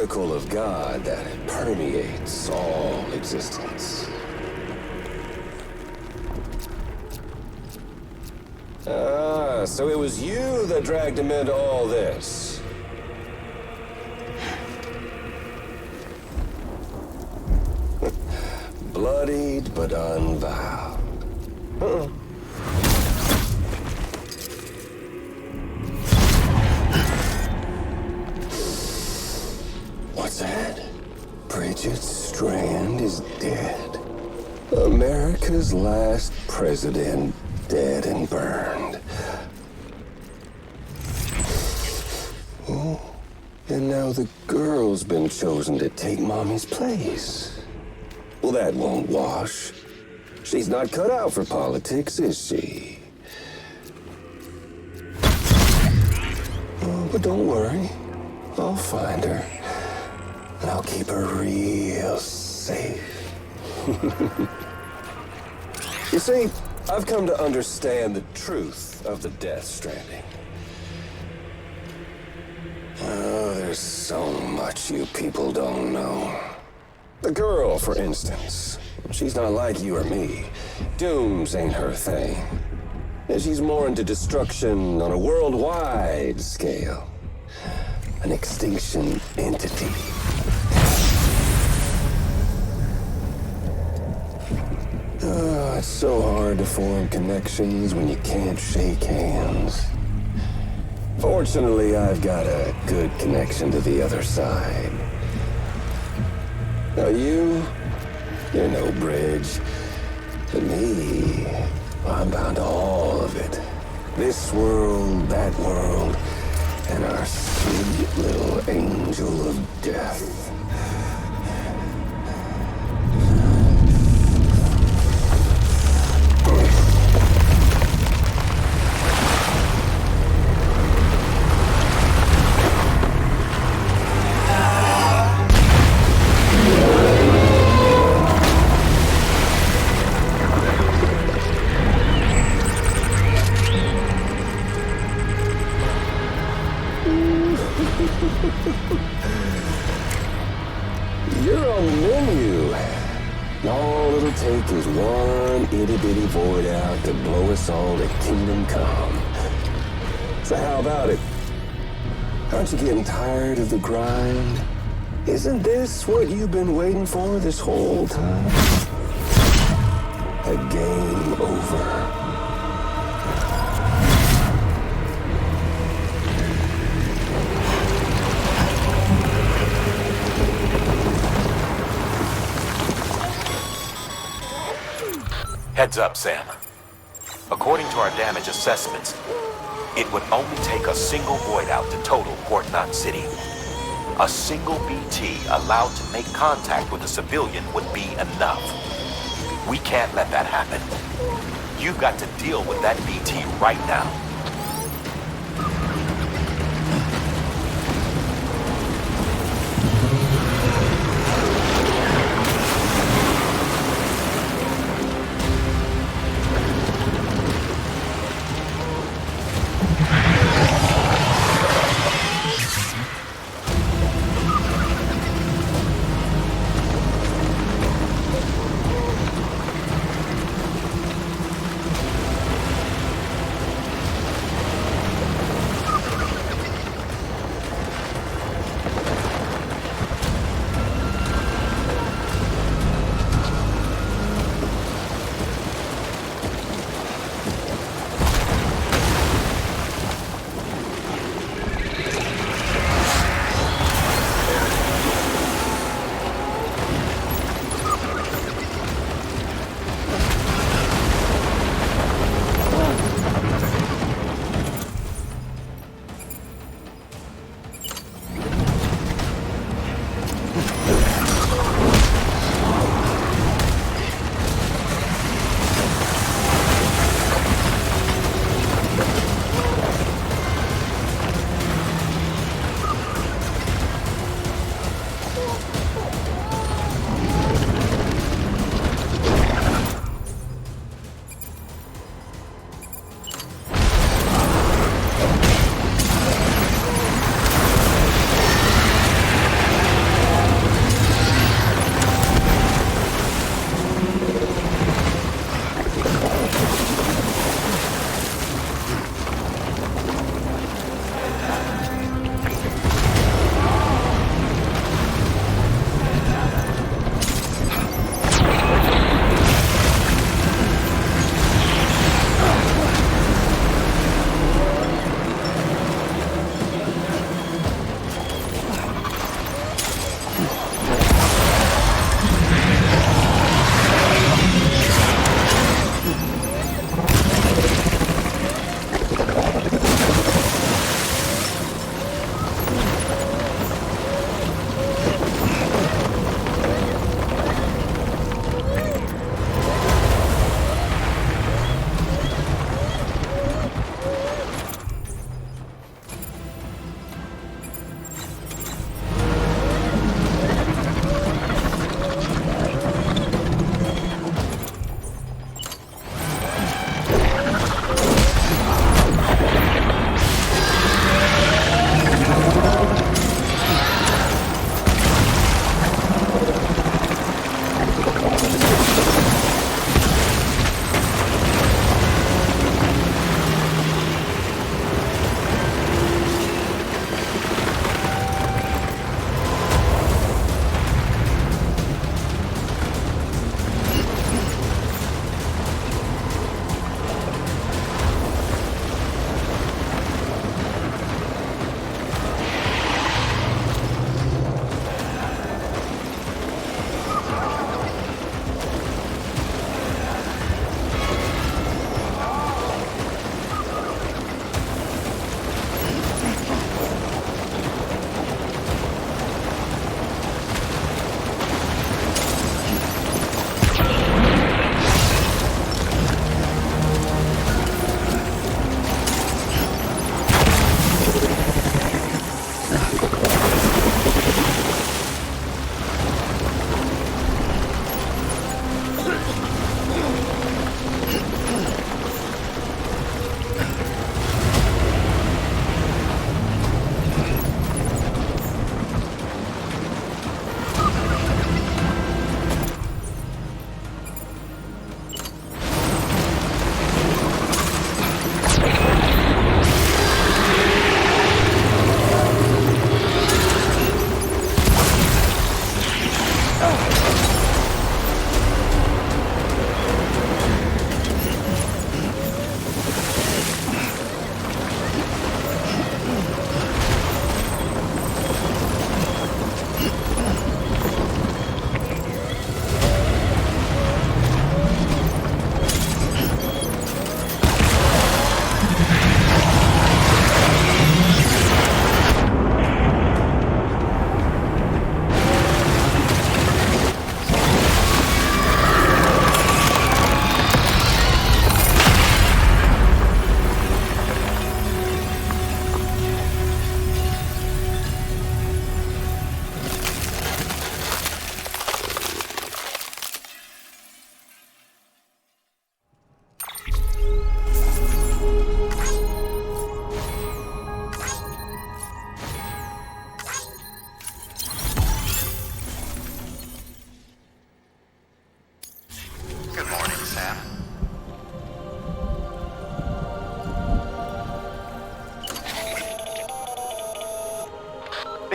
particle of God that permeates all existence. Ah, so it was you that dragged him into all this. Bloodied but unvowed. What's that? Bridget Strand is dead. America's last president dead and burned. Oh, and now the girl's been chosen to take Mommy's place. Well, that won't wash. She's not cut out for politics, is she? Oh, but don't worry. I'll find her. And I'll keep her real safe. You see, I've come to understand the truth of the Death Stranding. Oh, there's so much you people don't know. The girl, for instance, she's not like you or me. Dooms ain't her thing. And she's more into destruction on a worldwide scale. An extinction entity. Oh, it's so hard to form connections when you can't shake hands. Fortunately, I've got a good connection to the other side. Now you're no bridge. But me, I'm bound to all of it. This world, that world, and our sweet little angel of death. You're on the menu. All it'll take is one itty-bitty void out to blow us all to kingdom come. So how about it? Aren't you getting tired of the grind? Isn't this what you've been waiting for this whole time? A game over. Heads up, Sam. According to our damage assessments, it would only take a single void out to total Port Knot City. A single BT allowed to make contact with a civilian would be enough. We can't let that happen. You've got to deal with that BT right now.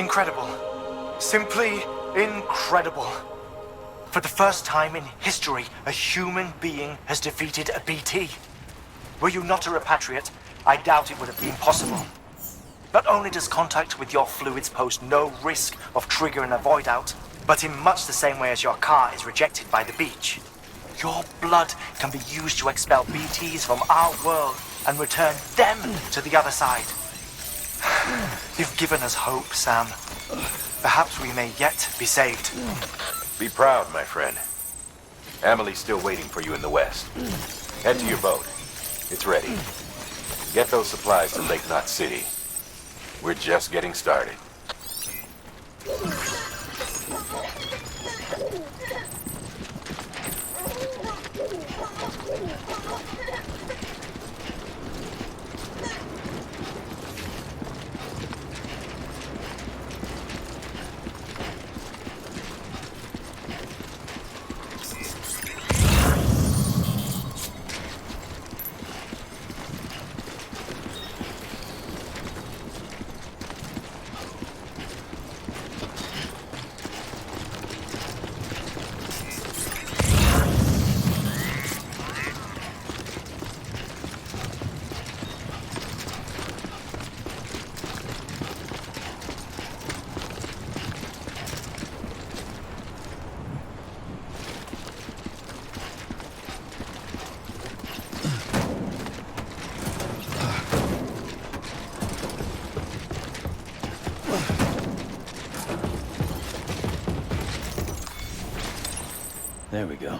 Incredible. Simply incredible. For the first time in history, a human being has defeated a BT. Were you not a repatriate, I doubt it would have been possible. Not only does contact with your fluids pose no risk of triggering a void out, but in much the same way as your car is rejected by the beach. Your blood can be used to expel BTs from our world and return them to the other side. You've given us hope, Sam. Perhaps we may yet be saved. Be proud, my friend. Amelie's still waiting for you in the west. Head to your boat. It's ready. Get those supplies to Lake Knot City. We're just getting started. There we go.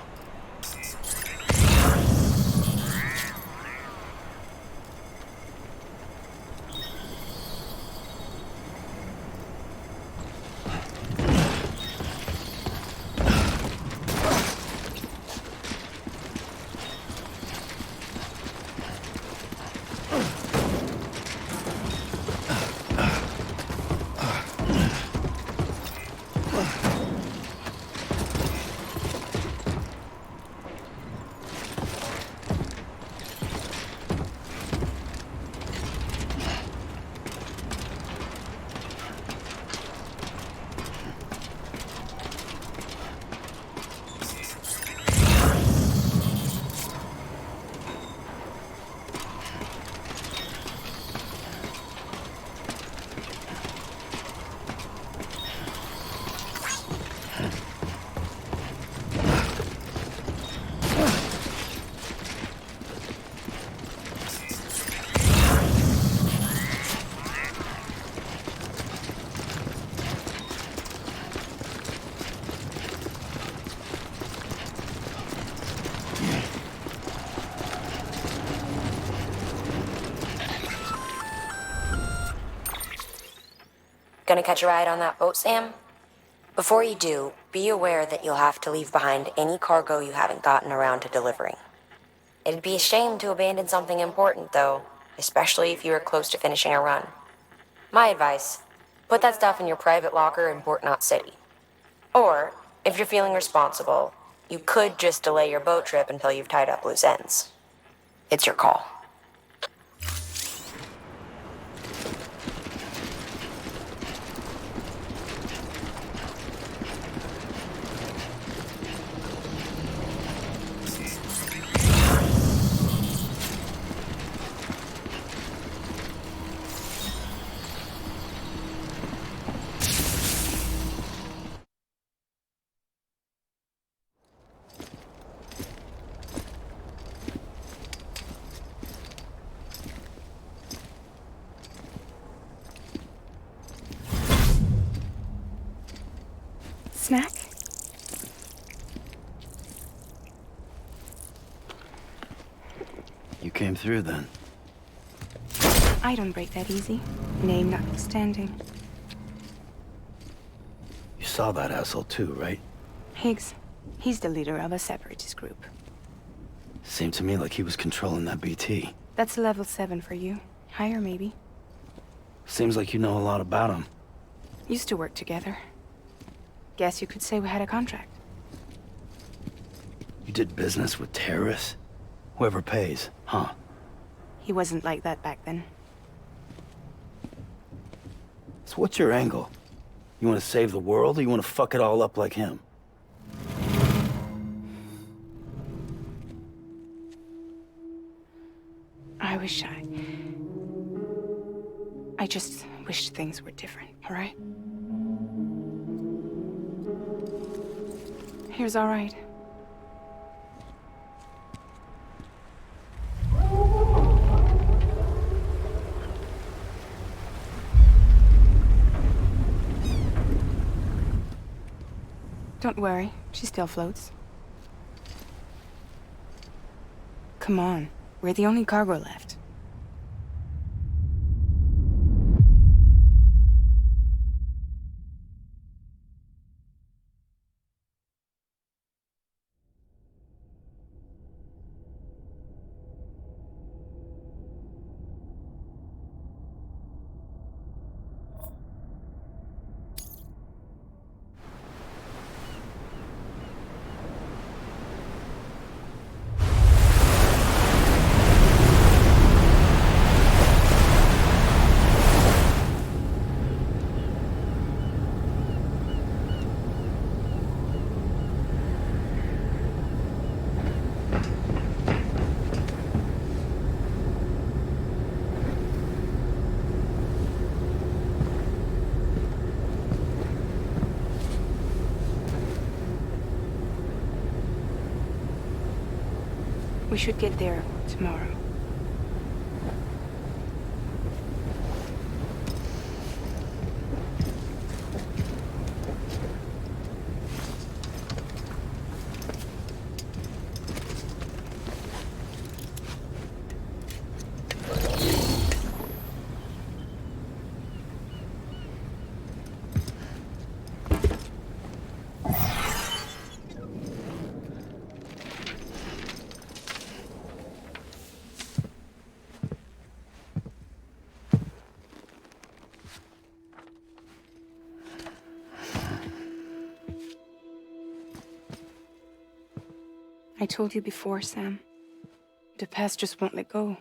Gonna catch a ride on that boat, Sam? Before you do, be aware that you'll have to leave behind any cargo you haven't gotten around to delivering. It'd be a shame to abandon something important, though, especially if you are close to finishing a run. My advice, put that stuff in your private locker in Port Knot City. Or, if you're feeling responsible, you could just delay your boat trip until you've tied up loose ends. It's your call. Snack? You came through then. I don't break that easy. Name notwithstanding. You saw that asshole too, right? Higgs. He's the leader of a separatist group. Seemed to me like he was controlling that BT. That's level 7 for you. Higher, maybe. Seems like you know a lot about him. Used to work together. Guess you could say we had a contract. You did business with terrorists? Whoever pays, huh? He wasn't like that back then. So what's your angle? You want to save the world, or you want to fuck it all up like him? I just wish things were different, all right? Here's all right. Don't worry, she still floats. Come on, we're the only cargo left. We should get there tomorrow. I told you before, Sam. The past just won't let go.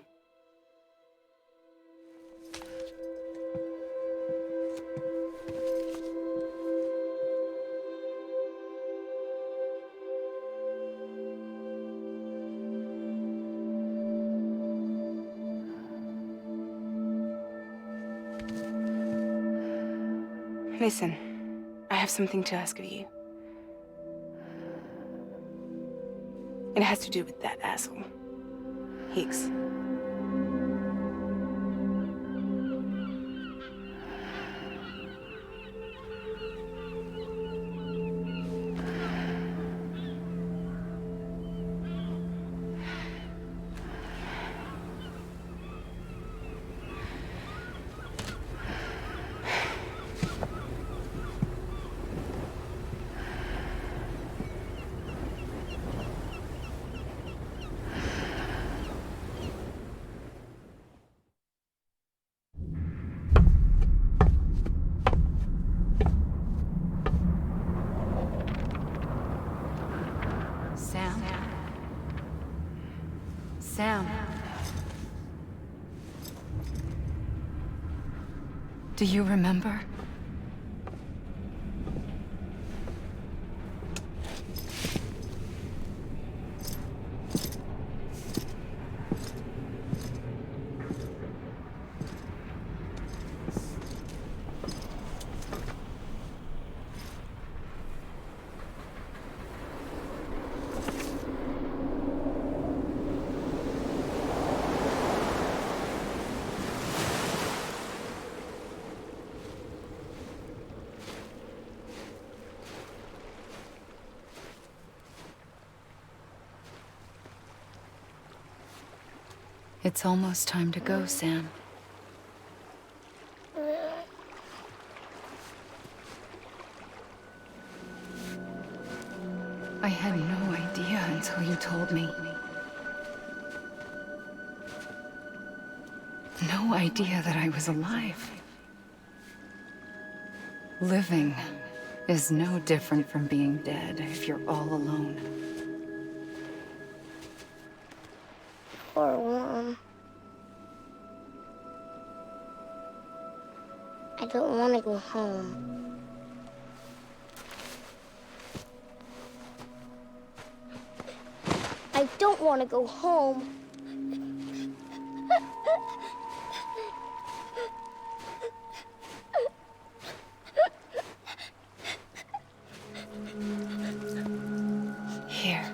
Listen, I have something to ask of you. It has to do with that asshole, Higgs. Sam. Do you remember? It's almost time to go, Sam. I had no idea until you told me. No idea that I was alive. Living is no different from being dead if you're all alone. Poor Mom. I don't want to go home. don't want to go home. Here.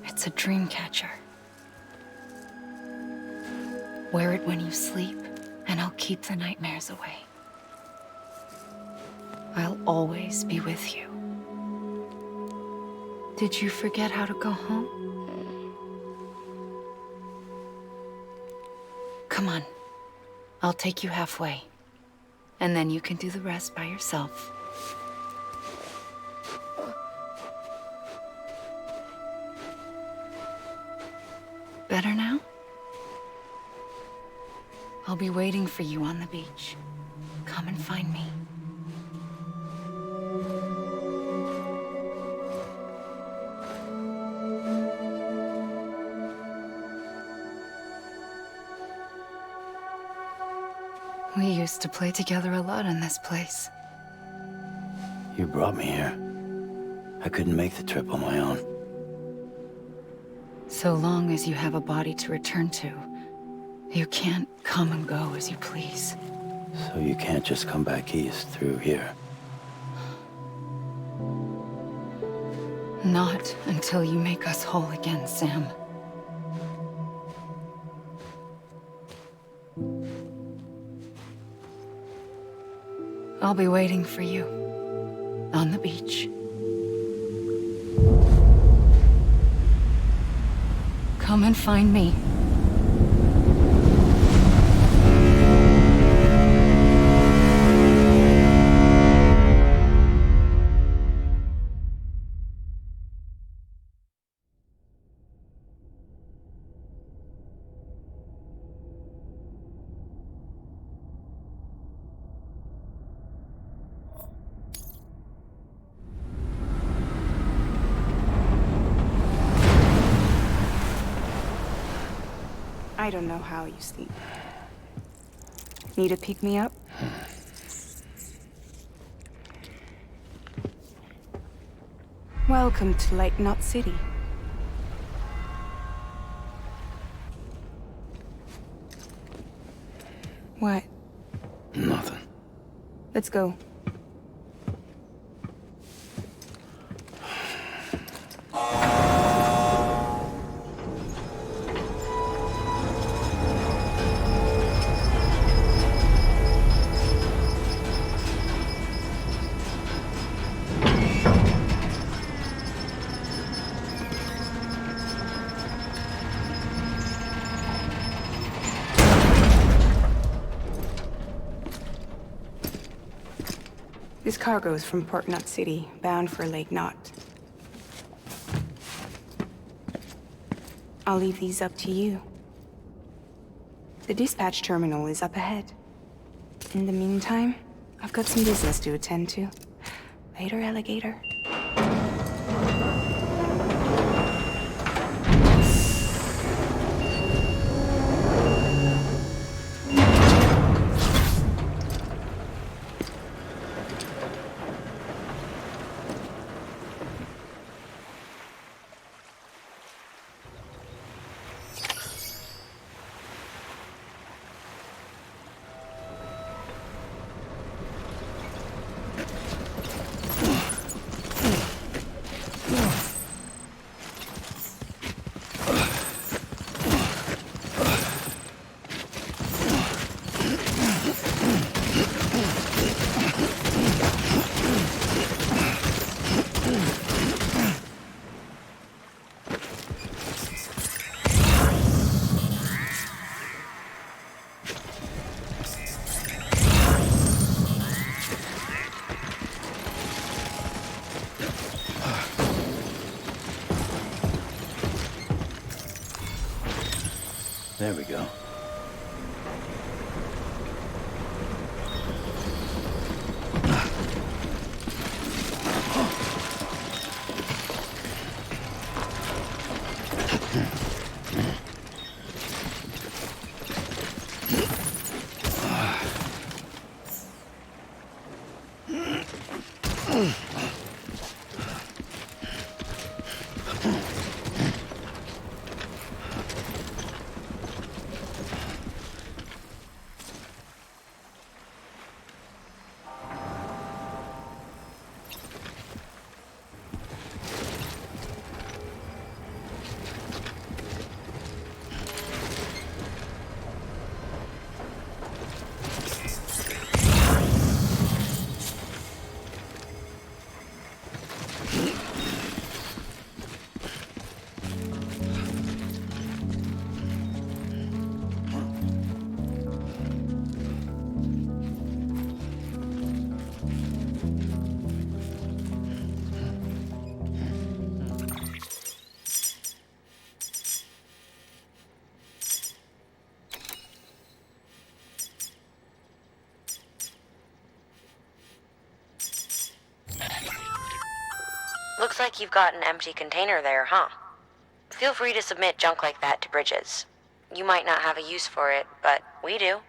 It's a dream catcher. Wear it when you sleep, and I'll keep the nightmares away. I'll always be with you. Did you forget how to go home? Come on. I'll take you halfway. And then you can do the rest by yourself. Better now? I'll be waiting for you on the beach. Come and find me. We used to play together a lot in this place. You brought me here. I couldn't make the trip on my own. So long as you have a body to return to, you can't come and go as you please. So you can't just come back east through here? Not until you make us whole again, Sam. I'll be waiting for you on the beach. Come and find me. I don't know how you sleep. Need to pick me up? Welcome to Lake Knot City. What? Nothing. Let's go. This cargo is from Port Knot City, bound for Lake Knot. I'll leave these up to you. The dispatch terminal is up ahead. In the meantime, I've got some business to attend to. Later, alligator. There we go. Looks like you've got an empty container there, huh? Feel free to submit junk like that to Bridges. You might not have a use for it, but we do.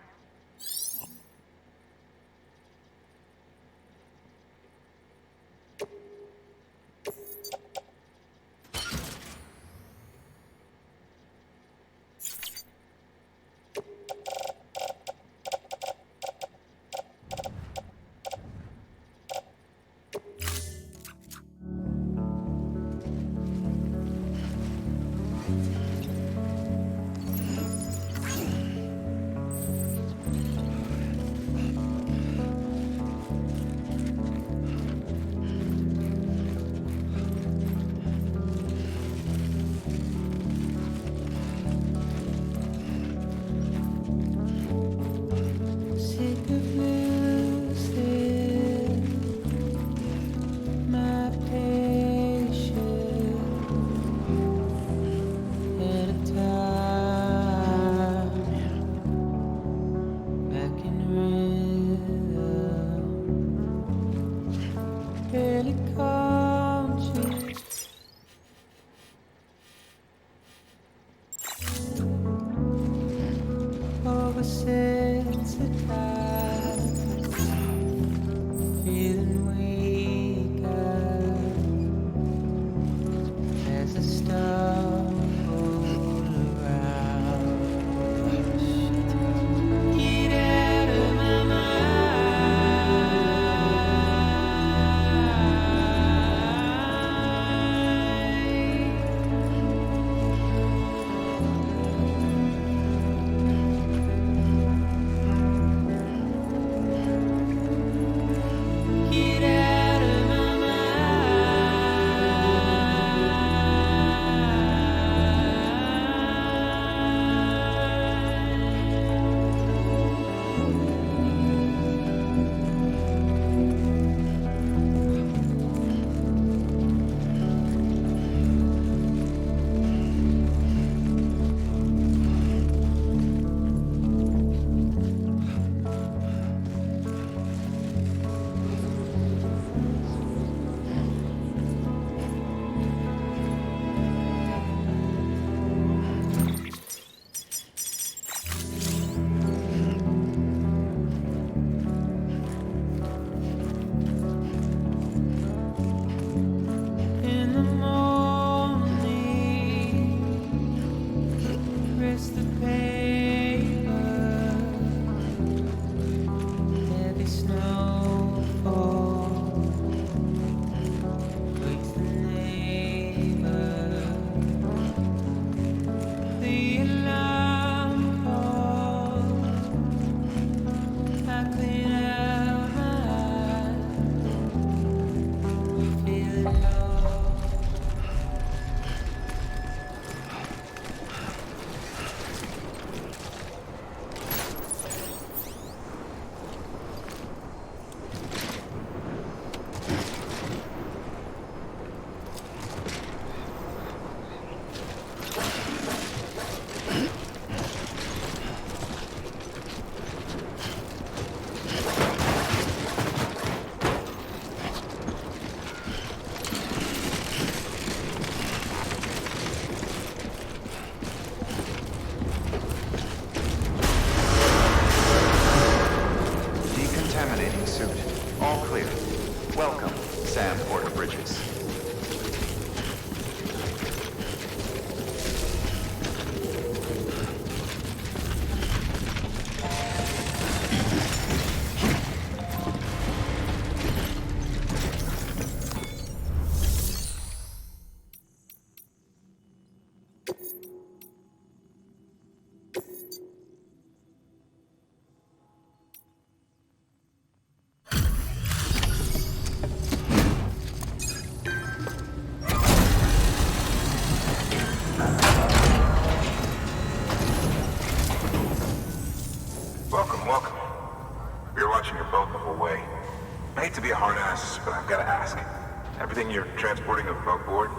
Everything you're transporting above board?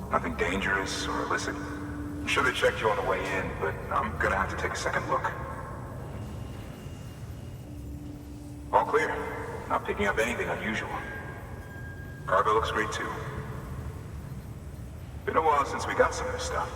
Nothing dangerous or illicit? I'm sure they checked you on the way in, but I'm gonna have to take a second look. All clear. Not picking up anything unusual. Cargo looks great too. Been a while since we got some of this stuff.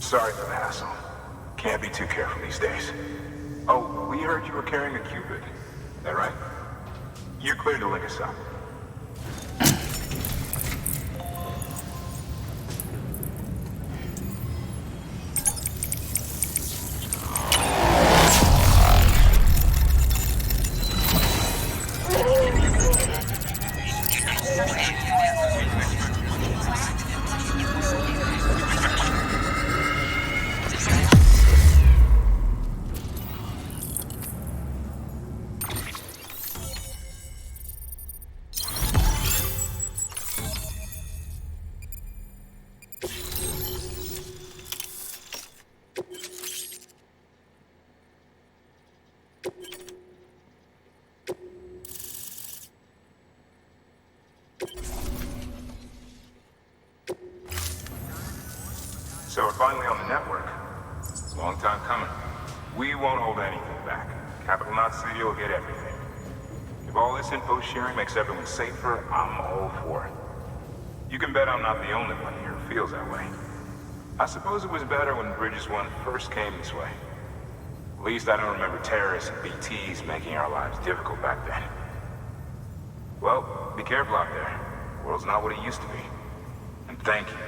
Sorry for the hassle. Can't be too careful these days. Oh, we heard you were carrying a Cupid. Is that right? You're clear to link us up. So we're finally on the network. Long time coming. We won't hold anything back. Capital Knot City will get everything. If all this info sharing makes everyone safer, I'm all for it. You can bet I'm not the only one here who feels that way. I suppose it was better when Bridges 1 first came this way. At least I don't remember terrorists and BTs making our lives difficult back then. Well, be careful out there. The world's not what it used to be. And thank you.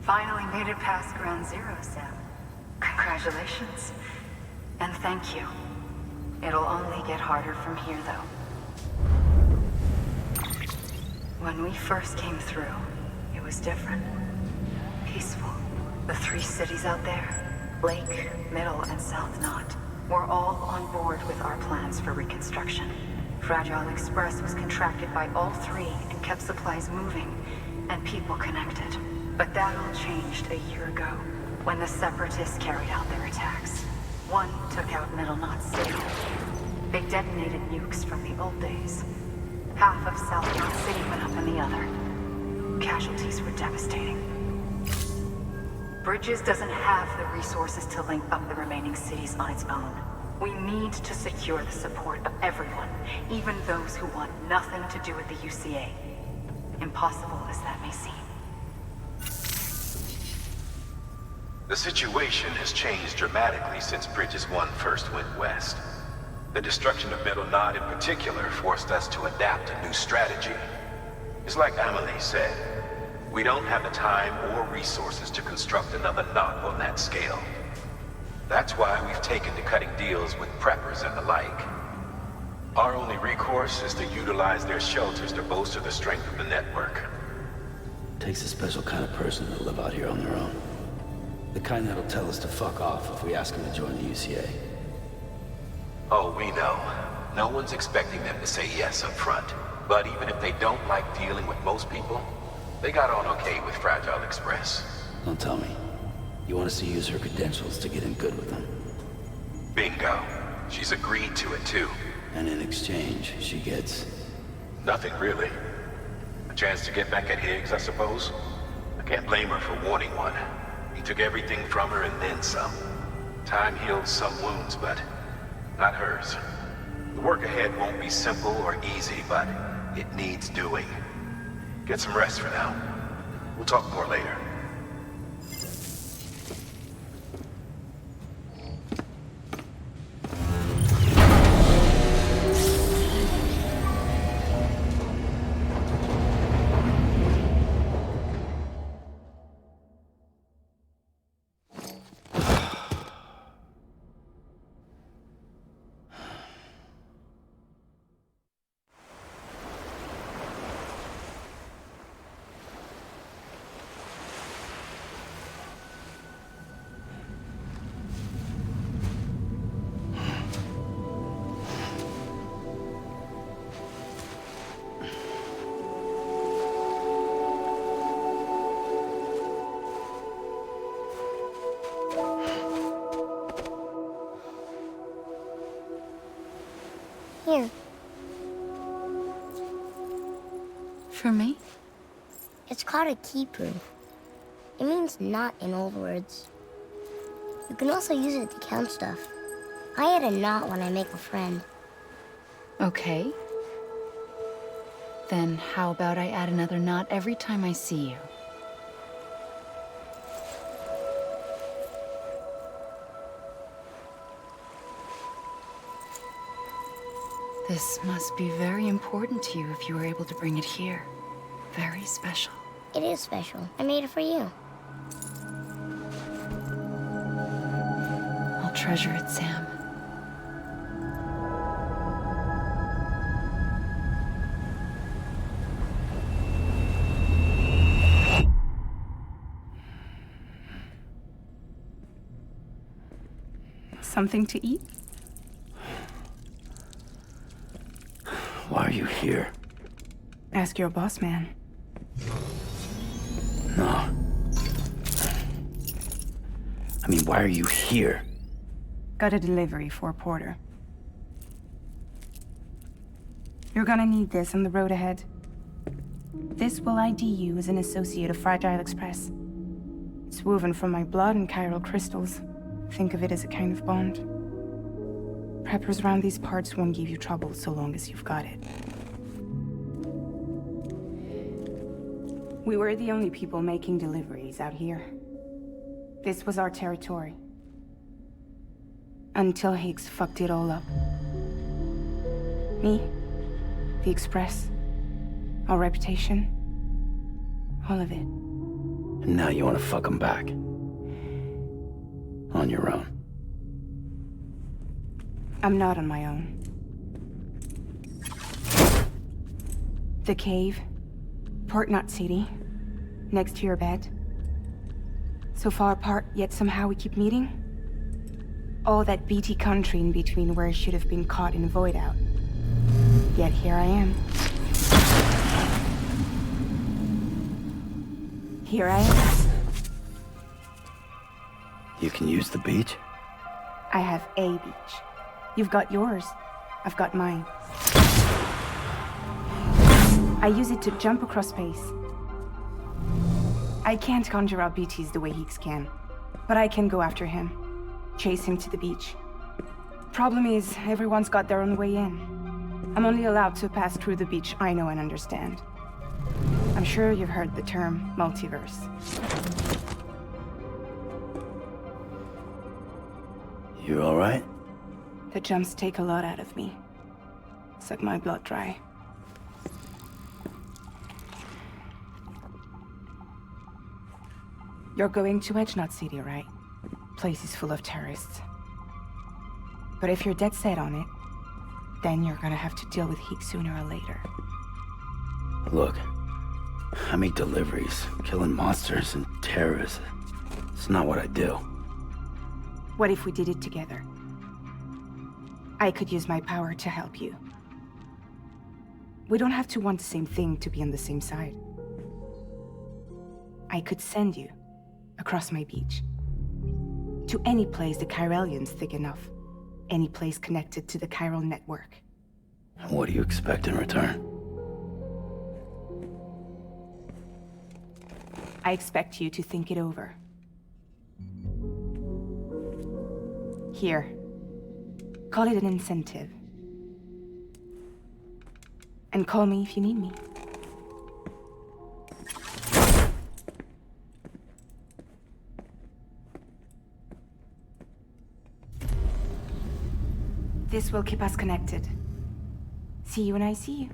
Finally made it past Ground Zero, Sam. Congratulations. And thank you. It'll only get harder from here, though. When we first came through, it was different. Peaceful. The 3 cities out there, Lake, Middle, and South Knot, were all on board with our plans for reconstruction. Fragile Express was contracted by all 3 and kept supplies moving and people connected. But that all changed a year ago, when the Separatists carried out their attacks. One took out Middle Knot City. They detonated nukes from the old days. Half of South Knot City went up in the other. Casualties were devastating. Bridges doesn't have the resources to link up the remaining cities on its own. We need to secure the support of everyone, even those who want nothing to do with the UCA. Impossible as that may seem. The situation has changed dramatically since Bridges 1 first went west. The destruction of Middle Knot in particular forced us to adapt a new strategy. It's like Amelie said, we don't have the time or resources to construct another knot on that scale. That's why we've taken to cutting deals with preppers and the like. Our only recourse is to utilize their shelters to bolster the strength of the network. Takes a special kind of person to live out here on their own. The kind that'll tell us to fuck off if we ask them to join the UCA. Oh, we know. No one's expecting them to say yes up front. But even if they don't like dealing with most people, they got on okay with Fragile Express. Don't tell me. You want us to use her credentials to get in good with them? Bingo. She's agreed to it too. And in exchange, she gets... Nothing really. A chance to get back at Higgs, I suppose? I can't blame her for wanting one. He took everything from her and then some. Time heals some wounds, but not hers. The work ahead won't be simple or easy, but it needs doing. Get some rest for now. We'll talk more later. Here. For me? It's called a keeper. It means knot in old words. You can also use it to count stuff. I add a knot when I make a friend. Okay. Then how about I add another knot every time I see you? This must be very important to you if you were able to bring it here. Very special. It is special. I made it for you. I'll treasure it, Sam. Something to eat? Why are you here? Ask your boss man. No. I mean, why are you here? Got a delivery for Porter. You're gonna need this on the road ahead. This will ID you as an associate of Fragile Express. It's woven from my blood and chiral crystals. Think of it as a kind of bond. Preppers around these parts won't give you trouble so long as you've got it. We were the only people making deliveries out here. This was our territory. Until Higgs fucked it all up. Me, the Express, our reputation, all of it. And now you want to fuck him back. On your own. I'm not on my own. The cave, Port Knot City, next to your bed. So far apart, yet somehow we keep meeting. All that BT country in between where I should have been caught in Void Out. Yet here I am. Here I am. You can use the beach? I have a beach. You've got yours. I've got mine. I use it to jump across space. I can't conjure up BTs the way Higgs can, but I can go after him. Chase him to the beach. Problem is, everyone's got their own way in. I'm only allowed to pass through the beach I know and understand. I'm sure you've heard the term multiverse. You all right? The jumps take a lot out of me. Suck my blood dry. You're going to Edge Knot City, right? Place is full of terrorists. But if you're dead set on it, then you're gonna have to deal with Higgs sooner or later. Look, I make deliveries, killing monsters and terrorists. It's not what I do. What if we did it together? I could use my power to help you. We don't have to want the same thing to be on the same side. I could send you across my beach. To any place the Chiralian's thick enough. Any place connected to the chiral network. What do you expect in return? I expect you to think it over. Here. Call it an incentive. And call me if you need me. This will keep us connected. See you when I see you.